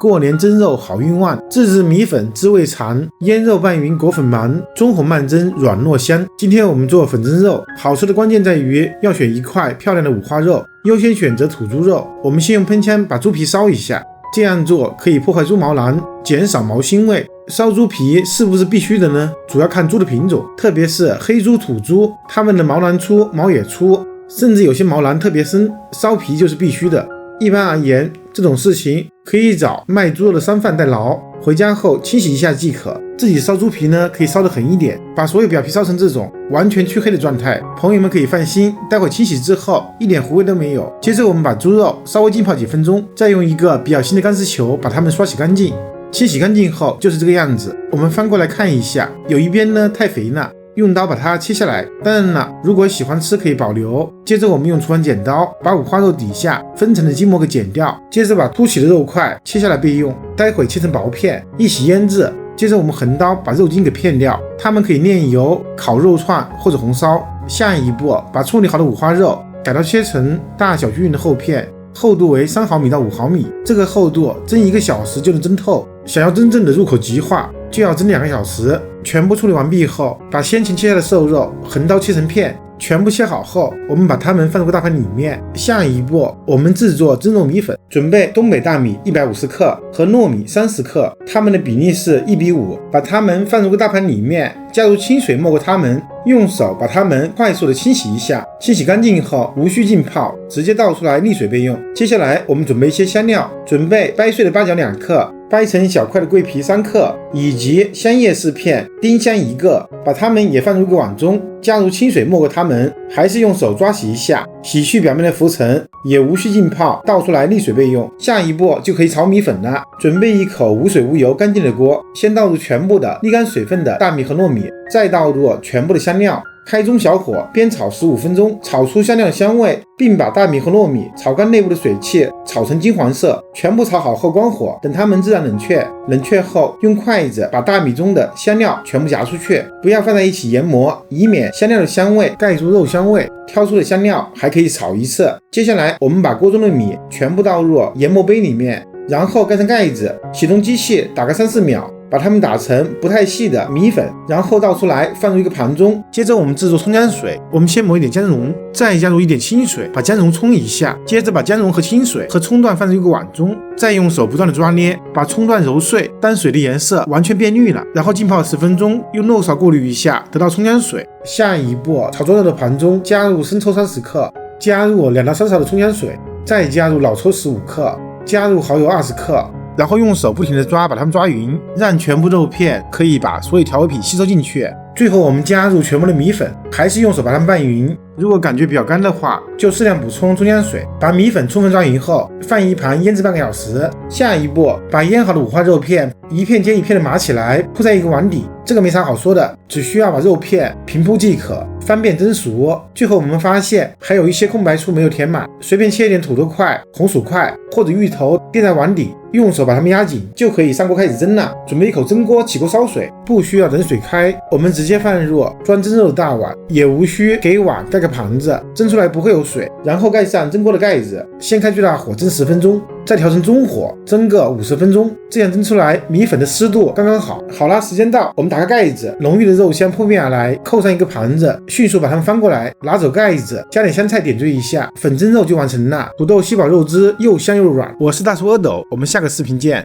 过年蒸肉好运旺，自制米粉滋味长，腌肉拌匀裹粉忙，中红慢蒸软糯香。今天我们做粉蒸肉，好吃的关键在于要选一块漂亮的五花肉，优先选择土猪肉。我们先用喷枪把猪皮烧一下，这样做可以破坏猪毛囊，减少毛腥味。烧猪皮是不是必须的呢？主要看猪的品种，特别是黑猪、土猪，它们的毛囊粗，毛也粗，甚至有些毛囊特别深，烧皮就是必须的。一般而言，这种事情可以找卖猪肉的商贩代劳，回家后清洗一下即可。自己烧猪皮呢，可以烧得狠一点，把所有表皮烧成这种完全黢黑的状态。朋友们可以放心，待会清洗之后一点糊味都没有。接着我们把猪肉稍微浸泡几分钟，再用一个比较新的钢丝球把它们刷洗干净。清洗干净后就是这个样子。我们翻过来看一下，有一边呢太肥了，用刀把它切下来，当然了，如果喜欢吃可以保留。接着我们用厨房剪刀把五花肉底下分层的筋膜给剪掉，接着把凸起的肉块切下来备用，待会切成薄片一起腌制。接着我们横刀把肉筋给片掉，它们可以炼油、烤肉串或者红烧。下一步把处理好的五花肉改刀切成大小均匀的厚片，厚度为3毫米到5毫米，这个厚度蒸1个小时就能蒸透。想要真正的入口即化，就要蒸2个小时。全部处理完毕后，把先前切下的瘦肉横刀切成片，全部切好后，我们把它们放入个大盘里面。下一步，我们制作蒸肉米粉，准备东北大米150克和糯米30克，它们的比例是1比5，把它们放入个大盘里面，加入清水没过它们，用手把它们快速的清洗一下，清洗干净后无需浸泡，直接倒出来沥水备用。接下来我们准备一些香料，准备掰碎的八角2克，掰成小块的桂皮3克，以及香叶4片，丁香1个，把它们也放入一个碗中，加入清水没过它们，还是用手抓洗一下，洗去表面的浮尘，也无需浸泡，倒出来沥水备用。下一步就可以炒米粉了，准备一口无水无油干净的锅，先倒入全部的沥干水分的大米和糯米，再倒入全部的香料，开中小火煸炒15分钟，炒出香料的香味，并把大米和糯米炒干内部的水汽，炒成金黄色。全部炒好后关火，等它们自然冷却。冷却后用筷子把大米中的香料全部夹出去，不要放在一起研磨，以免香料的香味盖住肉香味。挑出的香料还可以炒一次。接下来我们把锅中的米全部倒入研磨杯里面，然后盖上盖子，启动机器打个3-4秒，把它们打成不太细的米粉，然后倒出来放入一个盘中。接着我们制作葱姜水，我们先磨一点姜蓉，再加入一点清水，把姜蓉冲一下，接着把姜蓉和清水和葱段放入一个碗中，再用手不断的抓捏，把葱段揉碎，当水的颜色完全变绿了，然后浸泡10分钟，用漏勺过滤一下，得到葱姜水。下一步，炒作肉的盘中加入生抽30克，加入2到3勺的葱姜水，再加入老抽15克，加入蚝油20克，然后用手不停地抓，把它们抓匀，让全部肉片可以把所有调味品吸收进去。最后我们加入全部的米粉，还是用手把它们拌匀。如果感觉比较干的话，就适量补充葱姜水。把米粉充分抓匀后，放一盘腌制半个小时。下一步，把腌好的五花肉片一片接一片的码起来，铺在一个碗底。这个没啥好说的，只需要把肉片平铺即可，方便蒸熟。最后我们发现还有一些空白处没有填满，随便切一点土豆块、红薯块或者芋头垫在碗底，用手把它们压紧，就可以上锅开始蒸了。准备一口蒸锅，起锅烧水，不需要等水开，我们直接放入装蒸肉的大碗，也无需给碗盖个盘子，蒸出来不会有水。然后盖上蒸锅的盖子，先开最大火蒸10分钟，再调成中火蒸个50分钟，这样蒸出来米粉的湿度刚刚好。好了，时间到，我们打开盖子，浓郁的肉香扑面而来，扣上一个盘子，迅速把它们翻过来，拿走盖子，加点香菜点缀一下，粉蒸肉就完成了。土豆吸饱肉汁，又香又软。我是大叔阿斗，我们下个视频见。